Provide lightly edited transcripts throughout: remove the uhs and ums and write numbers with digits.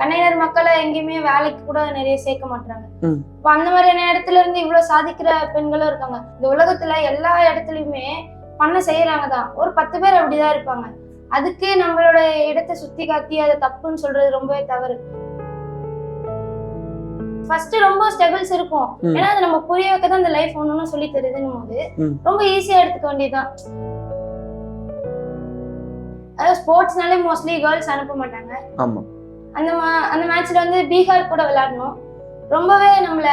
கண்ணையினர் மக்களை எங்கேயுமே வேலைக்கு கூட நிறைய சேர்க்க மாட்டாங்க. இப்ப அந்த மாதிரியான இடத்துல இருந்து இவ்வளவு சாதிக்கிற பெண்களும் இருக்காங்க. இந்த உலகத்துல எல்லா இடத்துலயுமே பண்ண செய்யறாங்க தான். ஒரு 10 பேர் அப்படிதான் இருப்பாங்க. அதுக்கு நம்மளோட இடத்தை சுத்தி காட்டி அதை தப்புன்னு சொல்றது ரொம்பவே தவறு. ஃபர்ஸ்ட் ரொம்ப ஸ்ட்ரகிள்ஸ் இருக்கும். ஏன்னா அதை நம்ம புரிய வைக்க தான் இந்த லைஃப் ஒண்ணு சொல்லி தருதுன்னு போது ரொம்ப ஈஸியா எடுத்துக்க வேண்டியதுதான். அதாவது ஸ்போர்ட்ஸ்னாலே மோஸ்ட்லி கேர்ள்ஸ் அனுப்ப மாட்டாங்க. அந்த மேட்ச்ல வந்து பீகார் கூட விளையாடணும். ரொம்பவே நம்மள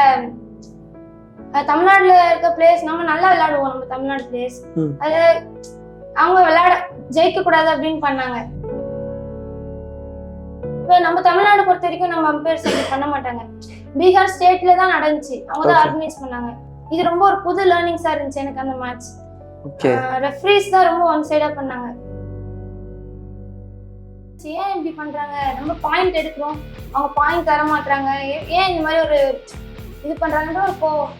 தமிழ்நாட்டுல இருக்க பிளேயர்ஸ் நம்ம நல்லா விளையாடுவோம். நம்ம தமிழ்நாடு பிளேயர்ஸ் அது அவங்க விளையாட ஜெயிக்க கூடாது அப்படின்னு பண்ணாங்க. இப்ப நம்ம தமிழ்நாடு பொறுத்த வரைக்கும் நம்ம அம்பையர்ஸ் அப்படி பண்ண மாட்டாங்க. பீகார் ஸ்டேட்ல தான் நடந்துச்சு. அவங்க தான் ஆர்கனைஸ் பண்ணாங்க. இது ரொம்ப ஒரு புது லேர்னிங்ஸா இருந்துச்சு எனக்கு அந்த மேட்ச். ரெஃபரீஸ் தான் ரொம்ப ஒன் சைடா பண்ணாங்க. ஏன் இப்படி பண்றாங்க? நம்ம பாயிண்ட் எடுக்கிறோம், அவங்க பாயிண்ட் தர மாட்டாங்க. ஏன் இந்த மாதிரி ஒரு இது பண்றாங்கன்ற ஒரு கோவம்.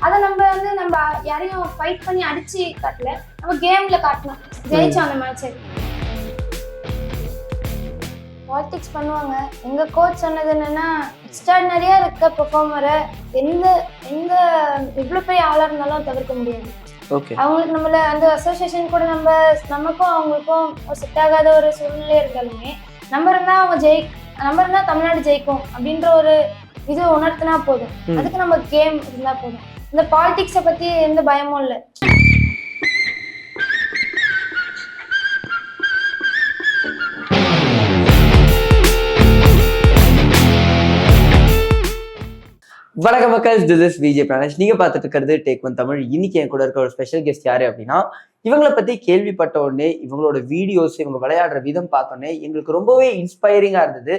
அதை நம்ம வந்து நம்ம யாரையும் ஃபைட் பண்ணி அடிச்சு காட்டல, நம்ம கேம்ல காட்டணும். ஜெயிச்சோம் அந்த மேட்சை. பாலிடிக்ஸ் பண்ணுவாங்க. எங்க கோச் சொன்னது என்னன்னா, எக்ஸ்ட்ராடினரியா இருக்க பெர்ஃபார்மரை எந்த இவ்வளவு பெரிய ஆளா இருந்தாலும் தவிர்க்க முடியாது. அவங்களுக்கு நம்மள அந்த அசோசியேஷன் கூட நமக்கும் அவங்களுக்கும் செட் ஆகாத ஒரு சூழ்நிலை இருந்தாலுமே நம்ம இருந்தா தமிழ்நாடு ஜெயிக்கும் அப்படின்ற ஒரு இது உணர்த்தினா போதும். அதுக்கு நம்ம கேம் இருந்தா போதும். இந்த பாலிடிக்ஸை பத்தி எந்த பயமும் இல்லை. வணக்கம் மக்கள், திஸ் இஸ் விஜய் பிரானேஷ். நீங்க பார்த்துட்டு இருக்கிறது டேக் ஒன் தமிழ். இன்னைக்கு என் கூட இருக்க ஒரு ஸ்பெஷல் கெஸ்ட் யாரு அப்படின்னா, இவங்களை பத்தி கேள்விப்பட்ட உடனே இவங்களோட வீடியோஸ், இவங்க விளையாடுற விதம் பார்த்தோன்னே எங்களுக்கு ரொம்பவே இன்ஸ்பைரிங்கா இருந்தது.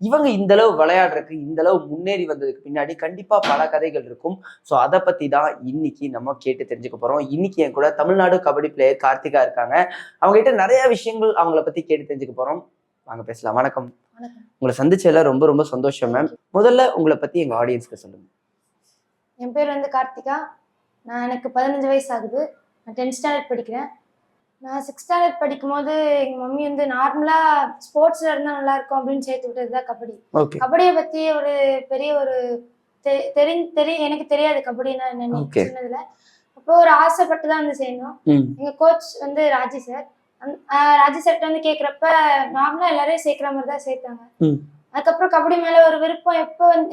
இவங்க இந்த அளவு விளையாடுறதுக்கு, இந்த அளவு முன்னேறி வந்ததுக்கு பின்னாடி கண்டிப்பா பல கதைகள் இருக்கும். ஸோ அதை பத்தி தான் இன்னைக்கு நம்ம கேட்டு தெரிஞ்சுக்க போறோம். இன்னைக்கு என் கூட தமிழ்நாடு கபடி பிளேயர் கார்த்திகா இருக்காங்க. அவங்க கிட்ட நிறைய விஷயங்கள் அவங்கள பத்தி கேட்டு தெரிஞ்சுக்க போறோம். வாங்க பேசலாம். வணக்கம். உங்களை சந்திச்சதுல ரொம்ப ரொம்ப சந்தோஷம் மேம். முதல்ல உங்களை பத்தி எங்க ஆடியன்ஸ்க்கு சொல்லுங்க. என் பேர் வந்து கார்த்திகா. எனக்கு 15 வயசு ஆகுது. நான் 10th ஸ்டாண்டர்ட் படிக்கிறேன். நான் 6th ஸ்டாண்டர்ட் படிக்கும் போது எங்க மம்மி வந்து நார்மலா ஸ்போர்ட்ஸ்ல இருந்தா நல்லா இருக்கும் அப்படின்னு சேர்த்து விட்டதுதான் கபடி. கபடியை பத்தி ஒரு பெரிய ஒரு எனக்கு தெரியாது கபடினா என்னன்னு சின்னதுல. அப்போ ஒரு ஆசைப்பட்டு தான் வந்து சேர்ந்தோம். எங்க கோச் வந்து ராஜி சார் வந்து கேக்குறப்ப நார்மலா எல்லாரையும் சேர்க்கிற மாதிரி தான் சேர்த்தாங்க. அதுக்கப்புறம் கபடி மேல ஒரு விருப்பம்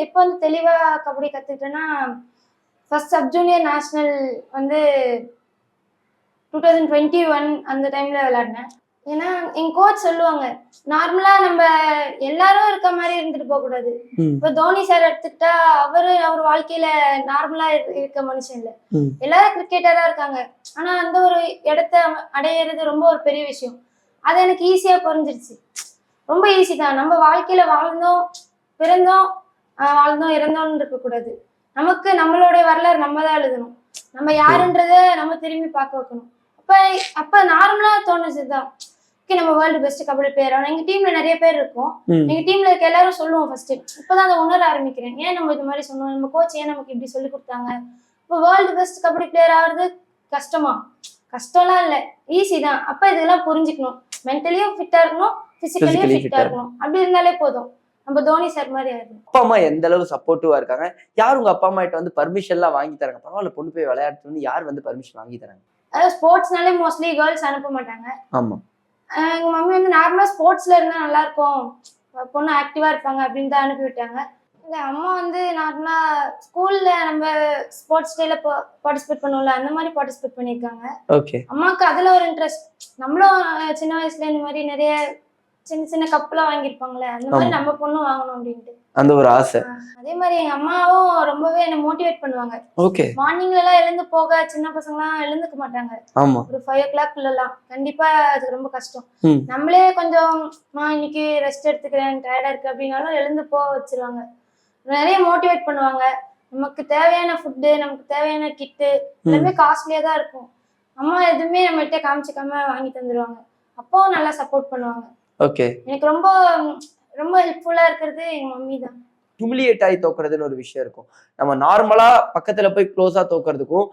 எப்ப வந்து தெளிவா கபடி கத்துக்கிட்டேன்னா, ஃபர்ஸ்ட் சப் ஜூனியர் நேஷனல் வந்து 2021 அந்த டைம்ல விளையாடினேன். ஏன்னா எங்க கோச் சொல்லுவாங்க, நார்மலா நம்ம எல்லாரும் இருக்க மாதிரி இருந்துட்டு போக கூடாது. இப்ப தோனி சார் எடுத்துக்கிட்டா அவர் வாழ்க்கையில நார்மலா இருக்க மனுஷன் இல்ல. எல்லாரும் கிரிக்கெட்டரா இருக்காங்க. ஆனா அந்த ஒரு இடத்த அடையிறது ரொம்ப ஒரு பெரிய விஷயம். அது எனக்கு ஈஸியா புரிஞ்சிருச்சு. ரொம்ப ஈஸி தான். நம்ம வாழ்க்கையில பிறந்தோம் இறந்தோம்னு இருக்க கூடாது. நமக்கு நம்மளோட வரலாறு நம்ம தான் எழுதணும். நம்ம யாருன்றத நம்ம திரும்பி பார்க்க வைக்கணும். அப்ப நார்மலா தோணுச்சுதான், நம்ம வேர்ல்டு பெஸ்ட் கபடி பிளேயர் ஆகணும். எங்க டீம்ல நிறைய பேர் இருக்கும். எங்க டீம்ல இருக்க எல்லாரும் சொல்லுவோம். ஃபர்ஸ்ட் இப்பதான் அதை உணர ஆரம்பிக்கிறேன். ஏன் நம்ம இது மாதிரி சொன்னோம், நம்ம கோச் ஏன் நமக்கு இப்படி சொல்லி கொடுத்தாங்க. இப்போ வேர்ல்டு பெஸ்ட் கபடி பிளேயர் ஆகுறது கஷ்டம்லாம் இல்ல, ஈஸி தான். அப்ப இதெல்லாம் புரிஞ்சுக்கணும். மென்டலியும் ஃபிட்டா இருக்கணும், பிசிக்கலியும் ஃபிட்டா இருக்கணும். அப்படி இருந்தாலே போதும். நம்ம தோனி சார் மாதிரி ஆயிடும். அப்பா அம்மா எந்த அளவு சப்போர்ட்டிவா இருக்காங்க? யார் உங்க அப்பா அம்மா கிட்ட வந்து பர்மிஷன் எல்லாம் வாங்கி தராங்க? பரவாயில்ல பொண்ணு போய் விளையாட்டு வந்து யார் வந்து பர்மிஷன் வாங்கி தராங்க? அதாவது ஸ்போர்ட்ஸ்னாலே மோஸ்ட்லி கேர்ள்ஸ் அனுப்ப மாட்டாங்க. ஆமா. எங்க மம்மி வந்து நார்மலா ஸ்போர்ட்ஸ்ல இருந்தா நல்லா இருக்கும், பொண்ணு ஆக்டிவா இருப்பாங்க அப்படின்னு தான் அனுப்பி விட்டாங்க. இல்ல அம்மா வந்து நார்மலா ஸ்கூல்ல நம்ம ஸ்போர்ட்ஸ் டேல பார்ட்டிசிபேட் பண்ணுவோம்ல, அந்த மாதிரி பார்ட்டிசிபேட் பண்ணிருக்காங்க. அம்மாவுக்கு அதுல ஒரு இன்ட்ரெஸ்ட். நம்மளும் சின்ன வயசுல இந்த மாதிரி நிறைய சின்ன சின்ன கப்பெல்லாம் வாங்கியிருப்பாங்களே, அந்த மாதிரி நம்ம பொண்ணும் வாங்கணும் அப்படின்ட்டு அந்த ஒரு ஆசை. அதே மாதிரி எங்க அம்மாவும் ரொம்பவே என்ன மோட்டிவேட் பண்ணுவாங்க. மார்னிங்ல எல்லாம் எழுந்து போக, சின்ன பசங்க எல்லாம் எழுந்துக்க மாட்டாங்க. ஒரு 5 o'clock எல்லாம் கண்டிப்பா அது ரொம்ப கஷ்டம். நம்மளே கொஞ்சம் இன்னைக்கு ரெஸ்ட் எடுத்துக்கிறேன், டயர்டா இருக்கு அப்படின்னாலும் எழுந்து போக வச்சிருவாங்க. நிறைய மோட்டிவேட் பண்ணுவாங்க. நமக்கு தேவையான ஃபுட்டு, நமக்கு தேவையான கிட்டு எல்லாமே காஸ்ட்லியா தான் இருக்கும். அம்மா எதுவுமே நம்மகிட்ட காமிச்சிக்காம வாங்கி தந்துருவாங்க. அப்பாவும் நல்லா சப்போர்ட் பண்ணுவாங்க. எனக்கு ரொம்ப ரொம்ப ஹெல்ப்ஃபுல்லா இருக்கிறது எங்க மம்மி தான். ஹியூமிலியேட் ஆகி தோக்குறதுன்னு ஒரு விஷயம் இருக்கும். நம்ம நார்மலா பக்கத்துல போய் க்ளோஸா தோக்குறதுக்கும்,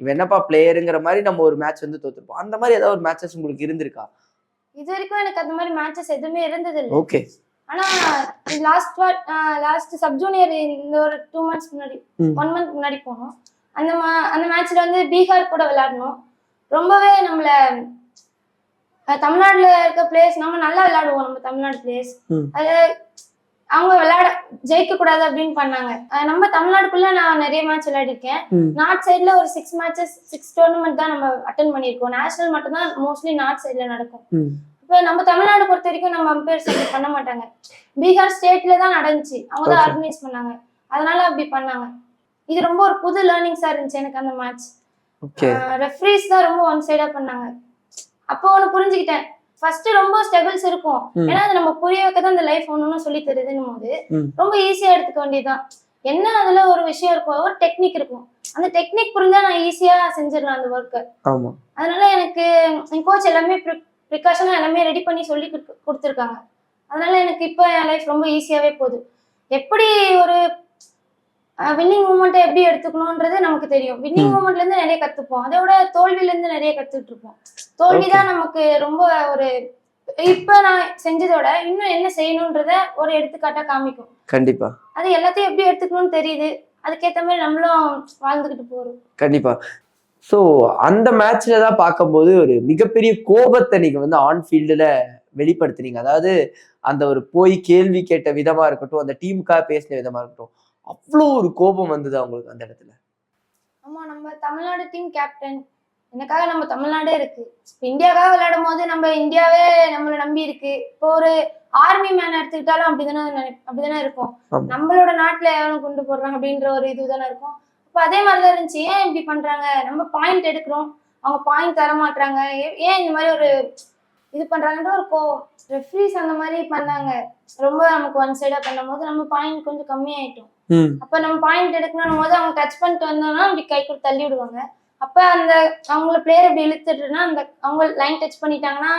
இவன் என்னப்பா பிளேயருங்கிற மாதிரி நம்ம ஒரு மேட்ச் வந்து தோத்துருப்போம். அந்த மாதிரி ஏதாவது ஒரு மேட்சஸ் உங்களுக்கு இருந்திருக்கா? இது வரைக்கும் எனக்கு அந்த மாதிரி மேட்சஸ் எதுவுமே இருந்தது இல்லை. ஆனா லாஸ்ட் சப் ஜூனியர் இந்த ஒரு 2 months முன்னாடி 1 month முன்னாடி போனோம். அந்த மேட்ச்ல வந்து பீகார் கூட விளையாடணும். ரொம்பவே நம்மள தமிழ்நாட்டுல இருக்க பிளேயர்ஸ் நம்ம நல்லா விளையாடுவோம். நம்ம தமிழ்நாடு பிளேயர்ஸ் அது அவங்க ஜெயிக்க கூடாது அப்படின்னு பண்ணாங்க. நம்ம தமிழ்நாடுக்குள்ள நான் நிறைய மேட்ச் விளையாடிருக்கேன். நார்த் சைட்ல ஒரு 6 matches 6 டோர்னமெண்ட் தான் நம்ம அட்டன் பண்ணிருக்கோம். நேஷனல் மட்டும் தான் மோஸ்ட்லி நார்த் சைட்ல நடக்கும். இப்ப நம்ம தமிழ்நாடு பொறுத்த வரைக்கும் நம்ம அம்பையர்ஸ் அப்படி பண்ண மாட்டாங்க. பீகார் ஸ்டேட்ல தான் நடந்துச்சு. அவங்க தான் ஆர்கனைஸ் பண்ணாங்க. அதனால அப்படி பண்ணாங்க. இது ரொம்ப ஒரு புது லேர்னிங்ஸா இருந்துச்சு எனக்கு அந்த மேட்ச். ரெஃப்ரீஸ் தான் ரொம்ப ஒன் சைடா பண்ணாங்க. அப்போ ஒண்ணு புரிஞ்சுக்கிட்டேன். ஃபர்ஸ்ட் ரொம்ப ஸ்ட்ரகிள்ஸ் இருக்கும். ஏன்னா அது நம்ம புரிய வைக்கதான் அந்த லைஃப் ஒண்ணு சொல்லி தருதுன்னும் போது ரொம்ப ஈஸியா எடுத்துக்க வேண்டியதுதான். என்ன அதுல ஒரு விஷயம் இருக்கும், ஒரு டெக்னிக் இருக்கும். அந்த டெக்னிக் புரிஞ்சா நான் ஈஸியா செஞ்சிடலாம் அந்த ஒர்க்கை. அதனால எனக்கு என் கோச் எல்லாமே ப்ரிகாஷனா எல்லாமே ரெடி பண்ணி சொல்லி கொடுத்துருக்காங்க. அதனால எனக்கு இப்போ என் லைஃப் ரொம்ப ஈஸியாவே போகுது. எப்படி ஒரு வின்னிங் மூமெண்ட்டை எப்படி எடுத்துக்கணும்ன்றது நமக்கு தெரியும். வின்னிங் மூமெண்ட்ல இருந்து நிறைய கத்துப்போம். அதோட தோல்வியில இருந்து நிறைய கத்துட்டு இருப்போம். தோல்விதான் நமக்கு ரொம்ப ஒரு இப்ப நான் செஞ்சதோட இன்னும் என்ன செய்யணும்ன்றத ஒரு எடுத்துக்காட்டா காமிக்கும். கண்டிப்பா அது எல்லாத்தையும் எப்படி எடுத்துக்கணும்னு தெரியுது. அதுக்கேற்ற மாதிரி நம்மளும் வாழ்ந்துகிட்டு போறோம். கண்டிப்பா. ஸோ அந்த மேட்ச்ல தான் பார்க்கும்போது ஒரு மிகப்பெரிய கோபத்தை நீங்க வந்து ஆன் ஃபீல்டுல வெளிப்படுத்துறீங்க. அதாவது அந்த ஒரு போய் கேள்வி கேட்ட விதமா இருக்கட்டும், அந்த டீமுக்காக பேசின விதமா இருக்கட்டும், அவ்வளோ ஒரு கோபம் வந்தது அவங்களுக்கு அந்த இடத்துல. ஆமா, நம்ம தமிழ்நாடு டீம் கேப்டன், எனக்காக நம்ம தமிழ்நாடே இருக்கு. இந்தியாவுக்காக விளையாடும் போது நம்ம இந்தியாவே நம்மளை நம்பி இருக்கு. இப்போ ஒரு ஆர்மி மேன் எடுத்துக்கிட்டாலும் அப்படிதானே இருக்கும். நம்மளோட நாட்டுல எவனும் கொண்டு போடுறாங்க அப்படின்ற ஒரு இதுதானே இருக்கும். இப்போ அதே மாதிரிதான் இருந்துச்சு. ஏன் இப்படி பண்றாங்க, நம்ம பாயிண்ட் எடுக்கிறோம், அவங்க பாயிண்ட் தர மாட்டாங்க, ஏன் இந்த மாதிரி ஒரு இது பண்றாங்கன்ற ஒரு கோவம். ரெஃப்ரீஸ் அந்த மாதிரி பண்ணாங்க. ரொம்ப நமக்கு ஒன் சைடா பண்ணும் போது நம்ம பாயிண்ட் கொஞ்சம் கம்மியாயிட்டோம். அப்ப நம்ம பாயிண்ட் எடுக்கணும் போது அவங்க டச் பண்ணிட்டு வந்தோம்னா அப்படி கை கூட தள்ளி விடுவாங்க. அப்ப அந்த அவங்கள பிளேயர் இப்படி இழுத்துட்டுனா அந்த அவங்க லைன் டச் பண்ணிட்டாங்கன்னா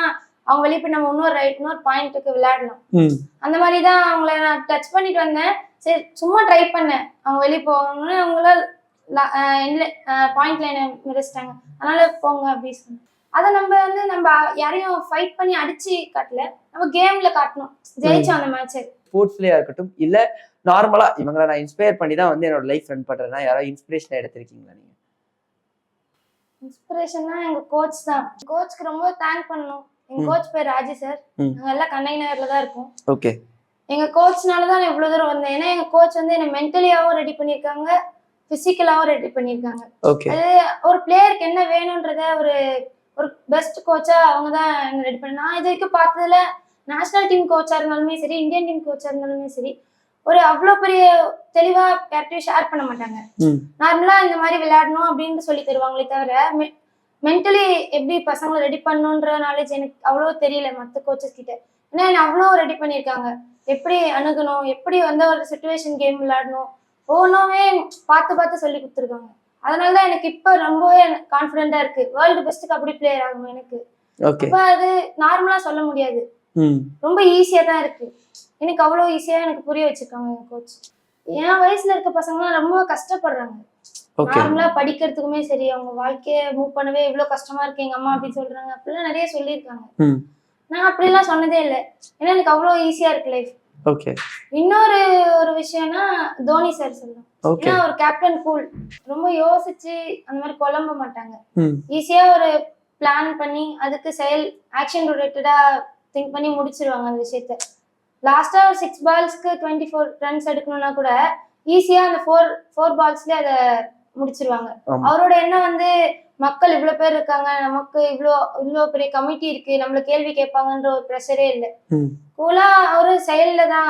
அவங்க வெளியே போய் நம்ம இன்னொரு பாயிண்ட்டுக்கு விளையாடலாம். அந்த மாதிரிதான் அவங்கள நான் டச் பண்ணிட்டு வந்தேன். சரி சும்மா ட்ரை பண்ணேன். அவங்க வெளியே போகணும்னு அவங்கள பாயிண்ட் லைனை மிதிச்சிட்டாங்க. அதனால போங்க அப்படின்னு சொன்னேன். அதை நம்ம யாரையும் ஃபைட் பண்ணி அடிச்சு காட்டல, நம்ம கேம்ல காட்டணும். ஜெயிச்சோம் அந்த மேட்ச். ஸ்போர்ட்ஸ்லயா இருக்கட்டும் இல்ல நார்மலா இவங்களை நான் இன்ஸ்பயர் பண்ணி தான் வந்து என்னோட லைஃப் ரன் பண்றேன்னா யாராவது இன்ஸ்பிரேஷன் எடுத்திருக்கீங்களா நீங்க? இன்ஸ்பிரேஷன்னா எங்க கோச் தான். கோச்சுக்கு ரொம்ப தேங்க் பண்ணணும். எங்க கோச் பேர் ராஜி சார். நாங்க எல்லாம் கண்ணகி நகர்ல தான் இருக்கோம். ஓகே. எங்க கோச்னாலதான் நான் இவ்வளவு தூரம் வந்தேன். ஏன்னா எங்க கோச் வந்து என்ன மென்டலியாவும் ரெடி பண்ணிருக்காங்க, பிசிக்கலாவும் ரெடி பண்ணிருக்காங்க. அது ஒரு பிளேயருக்கு என்ன வேணும்ன்றத ஒரு பெஸ்ட் கோச்சா அவங்க தான் ரெடி பண்ண. நான் இது வரைக்கும் பார்த்ததுல நேஷனல் டீம் கோச்சா இருந்தாலுமே சரி, இந்தியன் டீம் கோச்சா இருந்தாலுமே சரி, ஒரு அவ்வளவு பெரிய தெளிவா யார்கிட்டயும் ஷேர் பண்ண மாட்டாங்க. நார்மலா இந்த மாதிரி விளையாடணும் அப்படின்னு சொல்லி தருவாங்களே தவிர மென்டலி எப்படி பசங்களை ரெடி பண்ணணுன்ற நாலேஜ் எனக்கு அவ்வளவு தெரியல மற்ற கோச்சஸ் கிட்ட. ஏன்னா என்ன அவ்வளோ ரெடி பண்ணியிருக்காங்க. எப்படி அணுகணும், எப்படி வந்து ஒரு சிச்சுவேஷன் கேம் விளையாடணும், ஒவ்வொன்றுமே பார்த்து சொல்லி கொடுத்துருக்காங்க. அதனாலதான் எனக்கு இப்ப ரொம்பவே கான்பிடென்டா இருக்கு. வேர்ல்டு பெஸ்ட் கபடி பிளேயர் ஆகும் எனக்கு. இப்ப அது நார்மலா சொல்ல முடியாது, ரொம்ப ஈஸியா தான் இருக்கு. எனக்கு அவ்வளவு ஈஸியா எனக்கு புரிய வச்சிருக்காங்க என் கோச். என் வயசுல இருக்க பசங்க எல்லாம் ரொம்ப கஷ்டப்படுறாங்க. நார்மலா படிக்கிறதுக்குமே சரி, அவங்க வாழ்க்கைய மூவ் பண்ணவே இவ்வளவு கஷ்டமா இருக்கு எங்க அம்மா அப்படின்னு சொல்றாங்க. அப்படிலாம் நிறைய சொல்லியிருக்காங்க. நான் அப்படிலாம் சொன்னதே இல்லை. ஏன்னா எனக்கு அவ்வளவு ஈஸியா இருக்கு லைஃப். இன்னொரு ஒரு விஷயம்னா தோனி சார் சொல்லலாம். ஏன்னா ஒரு கேப்டன் கூல், ரொம்ப யோசிச்சு அந்த மாதிரி குழம்ப மாட்டாங்க. ஈஸியா ஒரு பிளான் பண்ணி அதுக்கு ஆக்ஷன் ரிலேட்டடா திங்க் பண்ணி முடிச்சிருவாங்க அந்த விஷயத்த. லாஸ்டா ஒரு 6 balls-க்கு 24 runs எடுக்கணும்னா கூட ஈஸியா அந்த 4 balls-ல அதை முடிச்சிருவாங்க. அவரோட எண்ணம் வந்து மக்கள் இவ்வளவு பேர் இருக்காங்க, நமக்கு இவ்வளோ பெரிய கமிட்டி இருக்கு, நம்மள கேள்வி கேட்பாங்கன்ற ஒரு ப்ரெஷரே இல்லை. கூலா அவரு செயல்ல தான்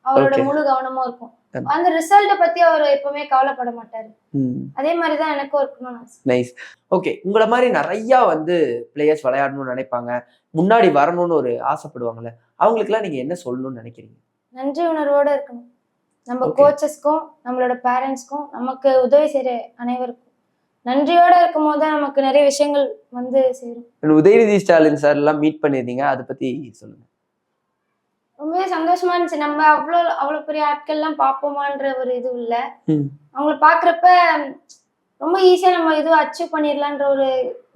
அவரோட முழு கவனமும் இருக்கும். அந்த ரிசல்ட்ட பத்தி அவர் எப்பவுமே கவலைப்பட மாட்டாரு. அதே மாதிரிதான் எனக்கும் இருக்கணும். நைஸ். ஓகே, உங்களை மாதிரி நிறைய வந்து பிளேயர்ஸ் விளையாடணும்னு நினைப்பாங்க, முன்னாடி வரணும்னு ஒரு ஆசைப்படுவாங்கல்ல, அவங்களுக்கு எல்லாம் நீங்க என்ன சொல்லணும்னு நினைக்கிறீங்க? நன்றி உணர்வோட இருக்கணும். நம்ம கோச்சஸ்க்கும் நம்மளோட பேரண்ட்ஸ்க்கும் நமக்கு உதவி செய்யற அனைவருக்கும் நன்றியோட இருக்கும் போது நமக்கு நிறைய விஷயங்கள் வந்து சேரும். உதயநிதி ஸ்டாலின் சார் எல்லாம் மீட் பண்ணிருந்தீங்க, அதை பத்தி சொல்லுங்க. ரொம்பவே சந்தோஷமா இருந்துச்சு. நம்ம அவ்வளவு பெரிய ஆட்கள் எல்லாம் பார்ப்போமான்ற ஒரு இது இல்ல. அவங்களை பாக்குறப்ப ரொம்ப ஈஸியா நம்ம இதுவும் அச்சீவ் பண்ணிடலான்ற ஒரு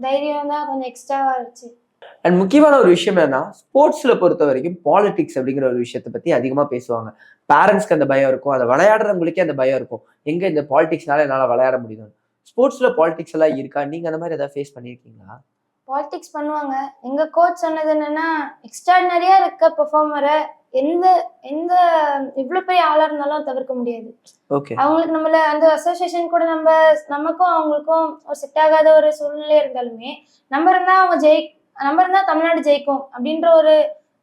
தைரியம் தான் கொஞ்சம் எக்ஸ்ட்ராவா இருந்துச்சு. அண்ட் முக்கியமான ஒரு விஷயம் என்னன்னா, ஸ்போர்ட்ஸ்ல பொறுத்த வரைக்கும் பாலிடிக்ஸ் அப்படிங்கிற ஒரு விஷயத்தை பத்தி அதிகமா பேசுவாங்க. பேரண்ட்ஸ்க்கு அந்த பயம் இருக்கும், அதை விளையாடுறவங்களுக்கே அந்த பயம் இருக்கும். எங்க இந்த பாலிடிக்ஸ்னால என்னால விளையாட முடியும். ஸ்போர்ட்ஸ்ல பாலிடிக்ஸ் எல்லாம் இருக்கா? நீங்க அந்த மாதிரி ஏதாவது ஃபேஸ் பண்ணியிருக்கீங்களா? பாலிடிக்ஸ் பண்ணுவாங்க. எங்க கோச் சொன்னது என்னன்னா, எக்ஸ்ட்ராடினரியா இருக்க பெர்ஃபார்மரை எந்த எந்த இவ்வளவு பெரிய ஆளா இருந்தாலும் தவிர்க்க முடியாது. ஓகே. அவங்களுக்கு நம்மள அந்த அசோசியேஷன் கூட நமக்கும் அவங்களுக்கும் ஒரு செட் ஆகாத ஒரு சூழ்நிலை இருந்தாலுமே, நம்ம இருந்தா தமிழ்நாடு ஜெயிக்கும் அப்படின்ற ஒரு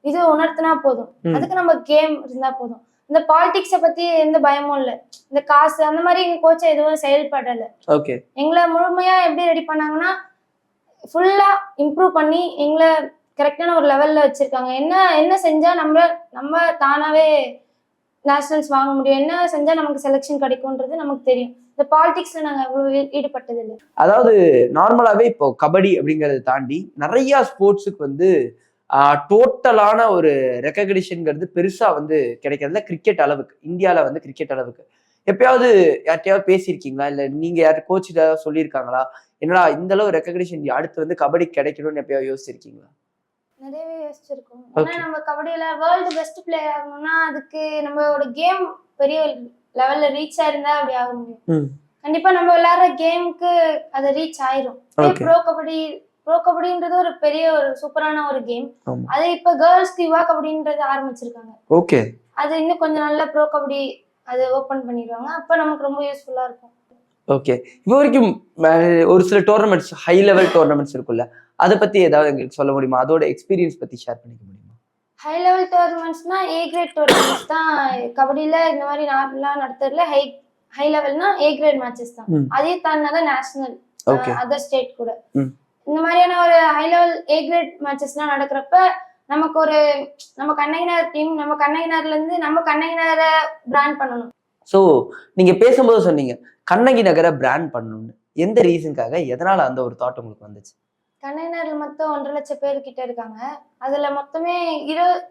இது உணர்த்தினா போதும். அதுக்கு நம்ம கேம் இருந்தா போதும். இந்த பாலிடிக்ஸை பத்தி எந்த பயமும் இல்லை. இந்த காசு அந்த மாதிரி எங்க கோச்சை எதுவும் செயல்படல. ஓகே. எங்களை முழுமையா எப்படி ரெடி பண்ணாங்கன்னா, ஃபுல்லா இம்ப்ரூவ் பண்ணி எங்களை கரெக்டான ஒரு லெவல்ல வச்சிருக்காங்க. என்ன செஞ்சா நம்ம தானாவே நேஷனல்ஸ் வாங்க முடியும், என்ன செஞ்சா நமக்கு செலெக்ஷன் கிடைக்கும்ன்றது நமக்கு தெரியும். இந்த பாலிடிக்ஸ்ல நாங்க அவ்வளவு ஈடுபட்டது இல்லை. அதாவது நார்மலாவே இப்போ கபடி அப்படிங்கறத தாண்டி நிறைய ஸ்போர்ட்ஸுக்கு வந்து டோட்டலான ஒரு ரெக்கக்னிஷன்ங்கிறது பெருசா வந்து கிடைக்கிறதுல கிரிக்கெட் அளவுக்கு, இந்தியால வந்து கிரிக்கெட் அளவுக்கு எப்பயாவது யார்ட்டையாவது பேசியிருக்கீங்களா? இல்ல நீங்க யார் கோச் ஏதாவது சொல்லியிருக்காங்களா? என்னடா இந்த அளவு ரெக்கக்னிஷன் அடுத்து வந்து கபடி கிடைக்கணும்னு எப்பயாவது யோசிச்சிருக்கீங்களா? நிறையவே யோசிச்சிருக்கோம். ஏன்னா நம்ம கபடியில வேர்ல்டு பெஸ்ட் பிளேயர் ஆகணும்னா அதுக்கு நம்மளோட கேம் பெரிய லெவல்ல ரீச் ஆயிருந்தா அப்படி ஆக முடியும். கண்டிப்பா நம்ம விளையாடுற கேமுக்கு அது ரீச் ஆயிரும். ப்ரோ கபடின்றது ஒரு பெரிய ஒரு சூப்பரான ஒரு கேம். அது இப்ப கேர்ள்ஸ்க்கு யுவா கபடின்றது ஆரம்பிச்சிருக்காங்க. ஓகே. அது இன்னும் கொஞ்சம் நல்ல ப்ரோ கபடி அது ஓபன் பண்ணிடுவாங்க. அப்ப நமக்கு ரொம்ப யூஸ்ஃபுல்லா இருக்கும். ஓகே. இப்போ வரைக்கும் ஒரு சில டோர்னமெண்ட்ஸ், ஹை லெவல் டோர்னமெண்ட்ஸ் இருக்குல்ல, அதை பத்தி ஏதாவது எங்களுக்கு சொல்ல முடியுமா? அதோட எக்ஸ்பீரியன்ஸ் பத்தி ஷேர் பண்ணிக்க முடியுமா? ஹை லெவல் டோர்னமெண்ட்ஸ்னா ஏ கிரேட் டோர்னமெண்ட்ஸ் தான் கபடியில இந்த மாதிரி நார்மலா நடத்துறதுல ஹை லெவல்னா ஏ கிரேட் மேட்சஸ் தான். அதையும் தாண்டினாதான் நேஷனல் அதர் ஸ்டேட் கூட. இந்த மாதிரியான ஒரு ஹை லெவல் ஏ கிரேட் மேட்சஸ்லாம் நடக்கிறப்ப நமக்கு ஒரு நம்ம கண்ணகினார் டீம், நம்ம கண்ணகினார்ல இருந்து நம்ம கண்ணகினாரை பிராண்ட் பண்ணணும். ஸோ நீங்க பேசும்போது சொன்னீங்க கண்ணகி நகரை பிராண்ட் பண்ணணும்னு. எந்த ரீசனுக்காக, எதனால அந்த ஒரு தாட் உங்களுக்கு வந்துச்சு? கண்ணகினார்ல மொத்தம் 1.5 லட்சம் பேர் கிட்ட இருக்காங்க. அதுல மொத்தமே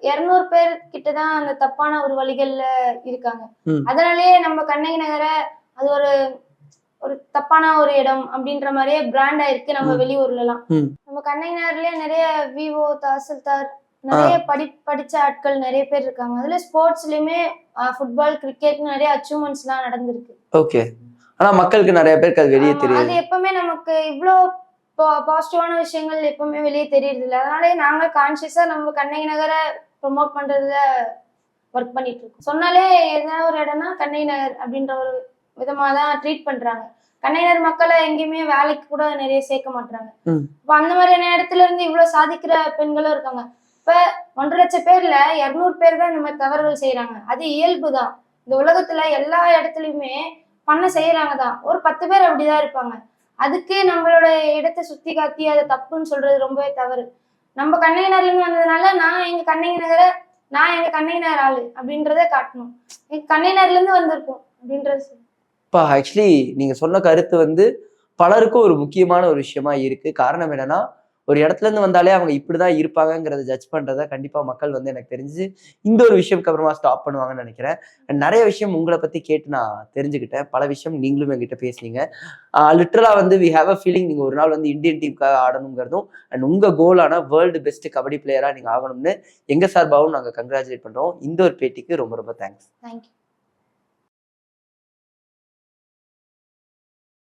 200 பேர் கிட்டதான் அந்த தப்பான ஒரு வழிகள்ல இருக்காங்க. அதனாலேயே நம்ம கண்ணகி நகரை அது ஒரு தப்பான ஒரு இடம் அப்படின்ற மாதிரியே பிராண்ட் ஆயிருக்கு நம்ம வெளியூர்ல எல்லாம். நம்ம கண்ணகினார்லயே நிறைய விவோ, தாசில்தார், நிறைய படிச்ச ஆட்கள் நிறைய பேர் இருக்காங்க. அதுல ஸ்போர்ட்ஸ்லயுமே ஃபுட்பால், கிரிக்கெட் நிறைய அச்சீவ்மெண்ட்ஸ் எல்லாம் நடந்திருக்கு. ஓகே. ஆனா மக்களுக்கு நிறைய பேருக்கு அது வெளியே தெரியும். அது எப்பவுமே நமக்கு இவ்வளோ பாசிட்டிவான விஷயங்கள் எப்பவுமே வெளியே தெரியறது இல்லை. அதனாலே நாங்க கான்சியஸா நம்ம கண்ணகி நகரை ப்ரொமோட் பண்றதுல ஒர்க் பண்ணிட்டு இருக்கோம். சொன்னாலே ஏதாவது ஒரு இடம்னா கண்ணகி நகர் அப்படின்ற ஒரு விதமா தான் ட்ரீட் பண்றாங்க. கண்ணகி நகர் மக்களை எங்கேயுமே வேலைக்கு கூட நிறைய சேர்க்க மாட்டாங்க. இப்ப அந்த மாதிரியான இடத்துல இருந்து இவ்வளவு சாதிக்கிற பெண்களும் இருக்காங்க. இப்ப 1.5 லட்சம் பேர்ல 200 பேர் தான் இந்த மாதிரி தவறுகள் செய்யறாங்க. அது இயல்புதான். இந்த உலகத்துல எல்லா இடத்துலயுமே பண்ண செய்யறாங்க தான். ஒரு 10 பேர் அப்படிதான் இருப்பாங்க. அதுக்கு நம்மளோட இடத்தை சுத்தி காட்டி அதை தப்புன்னு சொல்றது ரொம்பவே தவறு. நம்ம கண்ணகி நகர்ல இருந்து வந்ததுனால நான் எங்க கண்ணகி நகர் ஆளு அப்படின்றத காட்டணும். எங்க கண்ணகி நகர்ல இருந்து வந்திருக்கோம் அப்படின்றது. இப்போ ஆக்சுவலி நீங்க சொன்ன கருத்து வந்து பலருக்கும் ஒரு முக்கியமான ஒரு விஷயமா இருக்கு. காரணம் என்னன்னா, ஒரு இடத்துல இருந்து வந்தாலே அவங்க இப்படிதான் இருப்பாங்கிறத ஜட்ஜ் பண்றத கண்டிப்பா மக்கள் வந்து எனக்கு தெரிஞ்சு இந்த ஒரு விஷயத்துக்கு அப்புறமா ஸ்டாப் பண்ணுவாங்கன்னு நினைக்கிறேன். நிறைய விஷயம் உங்களை பத்தி கேட்டு நான் தெரிஞ்சுக்கிட்டேன். பல விஷயம் நீங்களும் என்கிட்ட பேசுனீங்க. லிட்டரலா வந்து வி ஹேவ் அ ஃபீலிங் நீங்க ஒரு நாள் வந்து இந்தியன் டீமுக்காக ஆடணுங்கிறதும் அண்ட் உங்க கோலான வேர்ல்டு பெஸ்ட் கபடி பிளேயரா நீங்க ஆகணும்னு எங்க சார்பாகவும் நாங்க கங்க்ராச்சுலேட் பண்றோம். இந்த ஒரு பேட்டிக்கு ரொம்ப ரொம்ப தேங்க்ஸ். தேங்க்யூ.